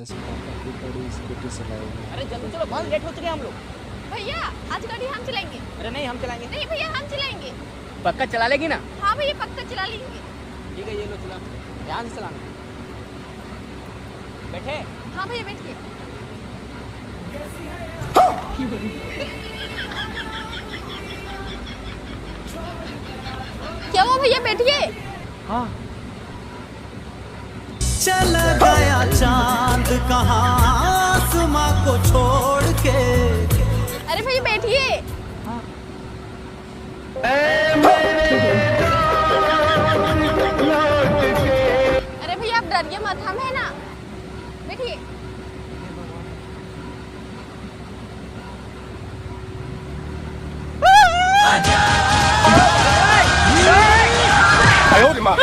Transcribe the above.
ऐसे पापा की बड़ी स्कूटी चलाएगी। अरे जल्दी चलो, बहुत लेट हो चुके हैं हम लोग। भैया आज गाड़ी हम चलाएंगे। अरे नहीं, हम चलाएंगे। नहीं भैया हम चलाएंगे। पक्का चला लेगी ना? हाँ भैया पक्का चला लेंगे। ठीक है, ये लो चला, ध्यान से चलाना। बैठे? हाँ भैया बैठिए। क्या हुआ भैया, बैठिए। हाँ। चला गया चांद कहाँ आसमां को छोड़ के। अरे भैया बैठिए। अरे भैया आप डरिए मत, हम है ना, बैठिए।哎呦我的妈！